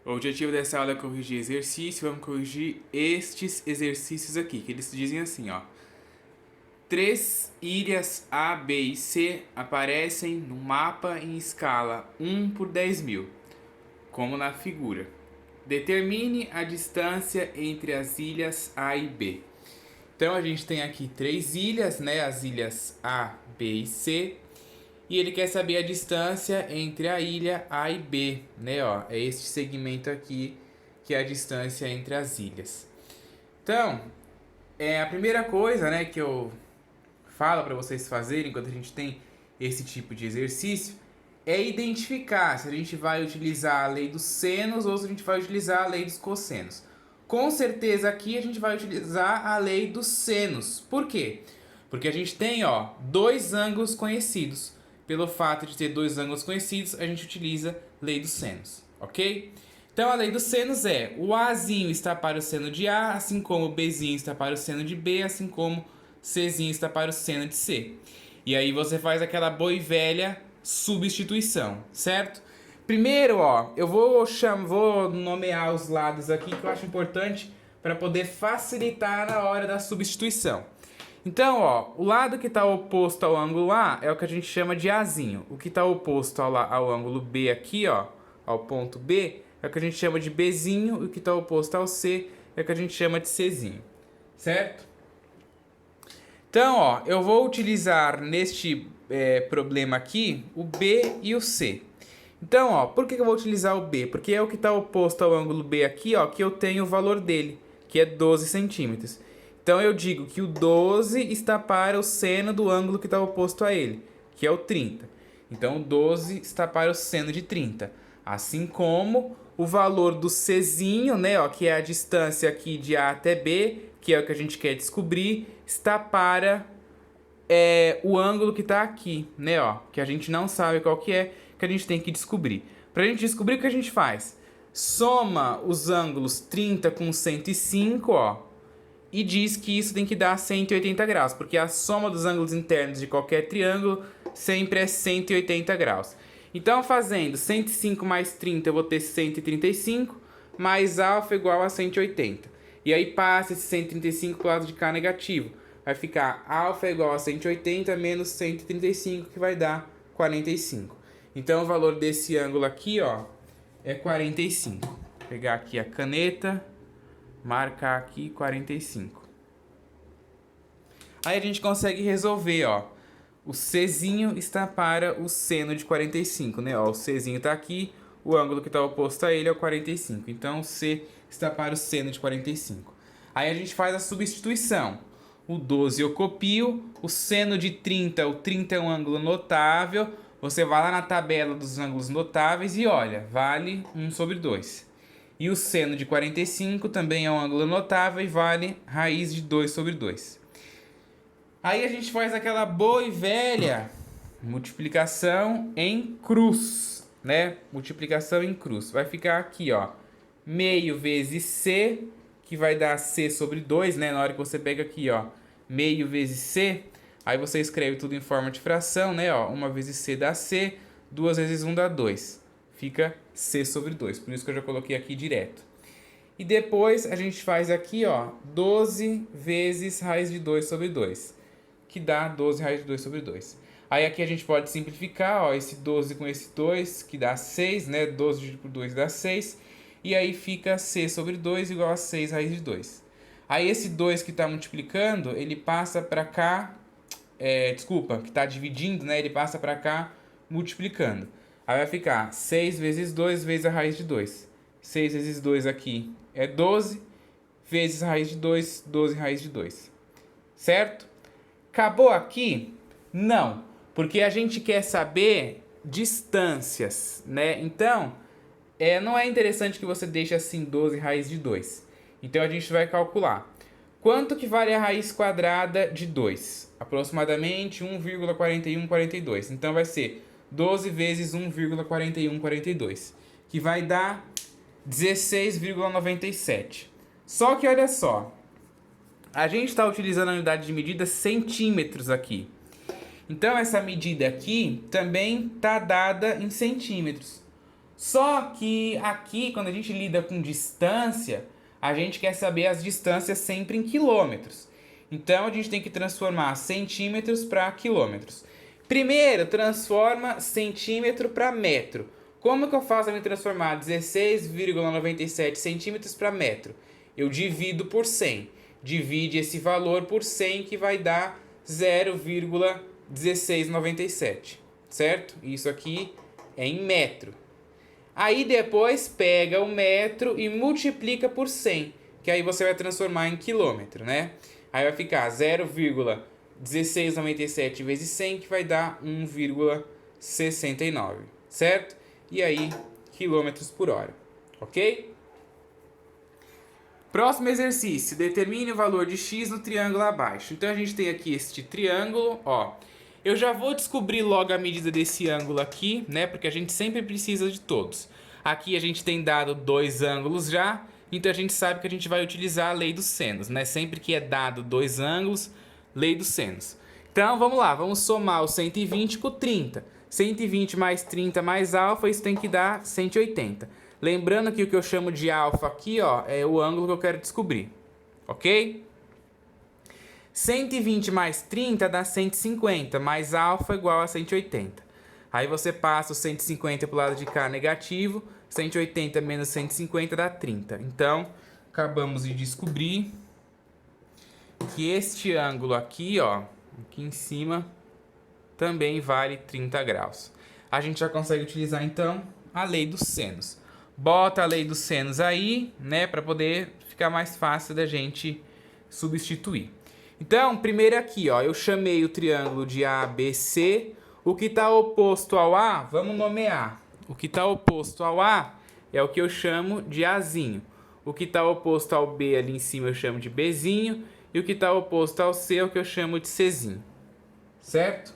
O objetivo dessa aula é corrigir exercício. Vamos corrigir estes exercícios aqui, que eles dizem assim, ó. 3 ilhas A, B e C aparecem no mapa em escala 1 por 10.000, como na figura. Determine a distância entre as ilhas A e B. Então a gente tem aqui 3 ilhas, né? As ilhas A, B e C. E ele quer saber a distância entre a ilha A e B, né? Ó, é este segmento aqui que é a distância entre as ilhas. Então, a primeira coisa, né, que eu falo para vocês fazerem quando a gente tem esse tipo de exercício é identificar se a gente vai utilizar a lei dos senos ou se a gente vai utilizar a lei dos cossenos. Com certeza aqui a gente vai utilizar a lei dos senos. Por quê? Porque a gente tem, ó, dois ângulos conhecidos. Pelo fato de ter dois ângulos conhecidos, a gente utiliza lei dos senos, ok? Então a lei dos senos é: o Azinho está para o seno de A, assim como o Bzinho está para o seno de B, assim como Czinho está para o seno de C. E aí você faz aquela boa e velha substituição, certo? Primeiro, ó, eu vou nomear os lados aqui que eu acho importante para poder facilitar na hora da substituição. Então, ó, o lado que está oposto ao ângulo A é o que a gente chama de Azinho. O que está oposto ao ângulo B aqui, ó, ao ponto B, é o que a gente chama de Bzinho. E o que está oposto ao C é o que a gente chama de Czinho, certo? Então, ó, eu vou utilizar neste problema aqui o B e o C. Então, ó, por que eu vou utilizar o B? Porque é o que está oposto ao ângulo B aqui, ó, que eu tenho o valor dele, que é 12 centímetros. Então eu digo que o 12 está para o seno do ângulo que está oposto a ele, que é o 30. Então o 12 está para o seno de 30. Assim como o valor do Czinho, né, ó, que é a distância aqui de A até B, que é o que a gente quer descobrir, está para o ângulo que está aqui, né, ó, que a gente não sabe qual que a gente tem que descobrir. Para a gente descobrir, o que a gente faz? Soma os ângulos 30 com 105, ó, e diz que isso tem que dar 180 graus, porque a soma dos ângulos internos de qualquer triângulo sempre é 180 graus. Então, fazendo 105 mais 30, eu vou ter 135, mais alfa igual a 180. E aí passa esse 135 para o lado de cá negativo. Vai ficar alfa igual a 180 menos 135, que vai dar 45. Então, o valor desse ângulo aqui, ó, é 45. Vou pegar aqui a caneta, marcar aqui 45. Aí a gente consegue resolver, ó. O Czinho está para o seno de 45, né? Ó, o Czinho está aqui, o ângulo que está oposto a ele é o 45. Então, o C está para o seno de 45. Aí a gente faz a substituição. O 12 eu copio, o seno de 30, o 30 é um ângulo notável. Você vai lá na tabela dos ângulos notáveis e olha, vale 1 sobre 2. E o seno de 45 também é um ângulo notável e vale raiz de 2 sobre 2. Aí a gente faz aquela boa e velha multiplicação em cruz, né? Multiplicação em cruz. Vai ficar aqui, ó, meio vezes C, que vai dar C sobre 2, né? Na hora que você pega aqui, ó, meio vezes C, aí você escreve tudo em forma de fração, né? Ó, 1 vezes C dá C, 2 vezes 1 dá 2. Fica C sobre 2, por isso que eu já coloquei aqui direto. E depois a gente faz aqui, ó, 12 vezes raiz de 2 sobre 2, que dá 12 raiz de 2 sobre 2. Aí aqui a gente pode simplificar, ó, esse 12 com esse 2, que dá 6, né? 12 dividido por 2 dá 6. E aí fica C sobre 2 igual a 6 raiz de 2. Aí esse 2 que está multiplicando, ele passa para cá, que está dividindo, né? Ele passa para cá multiplicando. Aí vai ficar 6 vezes 2 vezes a raiz de 2. 6 vezes 2 aqui é 12, vezes a raiz de 2, 12 raiz de 2. Certo? Acabou aqui? Não, porque a gente quer saber distâncias, né? Então, não é interessante que você deixe assim 12 raiz de 2. Então, a gente vai calcular. Quanto que vale a raiz quadrada de 2? Aproximadamente 1,4142. Então, vai ser 12 vezes 1,4142, que vai dar 16,97. Só que olha só, a gente está utilizando a unidade de medida centímetros aqui. Então essa medida aqui também está dada em centímetros. Só que aqui, quando a gente lida com distância, a gente quer saber as distâncias sempre em quilômetros. Então, a gente tem que transformar centímetros para quilômetros. Primeiro, transforma centímetro para metro. Como que eu faço para me transformar 16,97 centímetros para metro? Eu divido por 100. Divide esse valor por 100 que vai dar 0,1697, certo? Isso aqui é em metro. Aí depois pega o metro e multiplica por 100, que aí você vai transformar em quilômetro, né? Aí vai ficar 0,1697 vezes 100, que vai dar 1,69, certo? E aí, quilômetros por hora, ok? Próximo exercício, determine o valor de x no triângulo abaixo. Então a gente tem aqui este triângulo, ó. Eu já vou descobrir logo a medida desse ângulo aqui, né? Porque a gente sempre precisa de todos. Aqui a gente tem dado dois ângulos já, então a gente sabe que a gente vai utilizar a lei dos senos, né? Sempre que é dado dois ângulos, lei dos senos. Então vamos lá, vamos somar o 120 com o 30. 120 mais 30 mais alfa, isso tem que dar 180. Lembrando que o que eu chamo de alfa aqui, ó, é o ângulo que eu quero descobrir, ok? 120 mais 30 dá 150, mais alfa igual a 180. Aí você passa o 150 para o lado de cá negativo, 180 menos 150 dá 30. Então, acabamos de descobrir que este ângulo aqui, ó, aqui em cima, também vale 30 graus. A gente já consegue utilizar, então, a lei dos senos. Bota a lei dos senos aí, né, para poder ficar mais fácil da gente substituir. Então, primeiro aqui, ó, eu chamei o triângulo de ABC. O que está oposto ao A, vamos nomear. O que está oposto ao A é o que eu chamo de Azinho. O que está oposto ao B ali em cima eu chamo de Bzinho. E o que está oposto ao C é o que eu chamo de Czinho. Certo?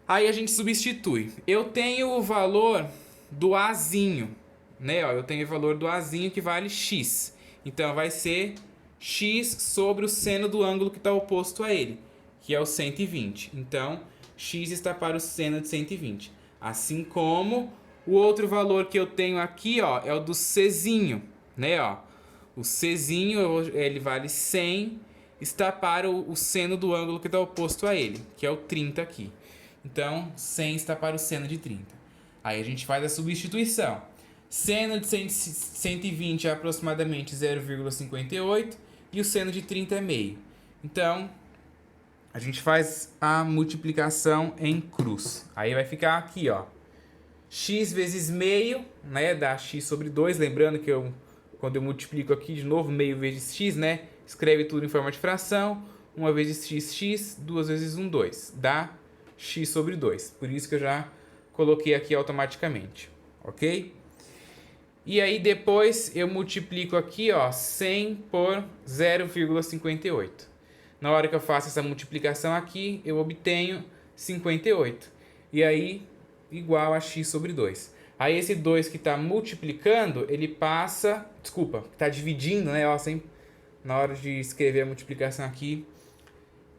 Aí a gente substitui. Eu tenho o valor do Azinho, né? Ó, eu tenho o valor do Azinho que vale X. Então vai ser X sobre o seno do ângulo que está oposto a ele, que é o 120. Então, X está para o seno de 120. Assim como o outro valor que eu tenho aqui, ó, é o do Czinho, né? Ó, o Czinho, ele vale 100, está para o seno do ângulo que está oposto a ele, que é o 30 aqui. Então, 100 está para o seno de 30. Aí a gente faz a substituição. Seno de 120 é aproximadamente 0,58 e o seno de 30 é meio. Então, a gente faz a multiplicação em cruz. Aí vai ficar aqui, ó. X vezes meio, né, dá x sobre 2. Lembrando que quando eu multiplico aqui de novo, meio vezes x, né, escreve tudo em forma de fração. 1 vezes x, x, 2 vezes 1, 2. Dá x sobre 2. Por isso que eu já coloquei aqui automaticamente, ok? E aí depois eu multiplico aqui, ó, 100 por 0,58. Na hora que eu faço essa multiplicação aqui, eu obtenho 58. E aí, igual a x sobre 2. Aí esse 2 que está multiplicando, ele passa... Desculpa, que está dividindo, né? Ó, sempre, na hora de escrever a multiplicação aqui,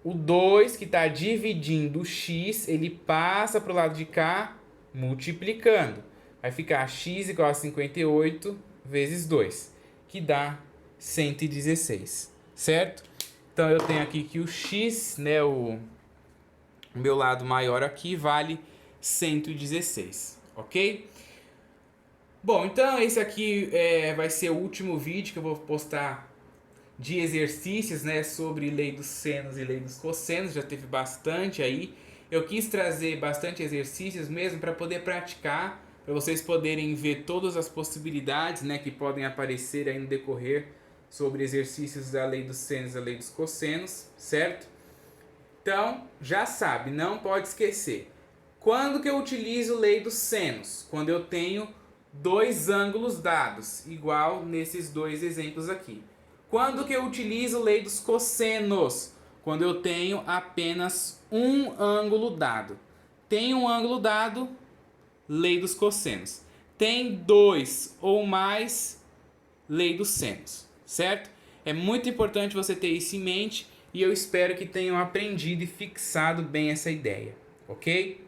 o 2 que está dividindo o x, ele passa para o lado de cá, multiplicando. Vai ficar x igual a 58 vezes 2, que dá 116, certo? Então eu tenho aqui que o x, né, o meu lado maior aqui, vale 116, ok? Bom, então esse aqui vai ser o último vídeo que eu vou postar de exercícios, né, sobre lei dos senos e lei dos cossenos. Já teve bastante aí. Eu quis trazer bastante exercícios mesmo para poder praticar, para vocês poderem ver todas as possibilidades, né, que podem aparecer aí no decorrer sobre exercícios da lei dos senos e da lei dos cossenos, certo? Então, já sabe, não pode esquecer. Quando que eu utilizo lei dos senos? Quando eu tenho dois ângulos dados, igual nesses dois exemplos aqui. Quando que eu utilizo lei dos cossenos? Quando eu tenho apenas um ângulo dado. Tem um ângulo dado, lei dos cossenos. Tem dois ou mais, lei dos senos, certo? É muito importante você ter isso em mente e eu espero que tenham aprendido e fixado bem essa ideia, ok?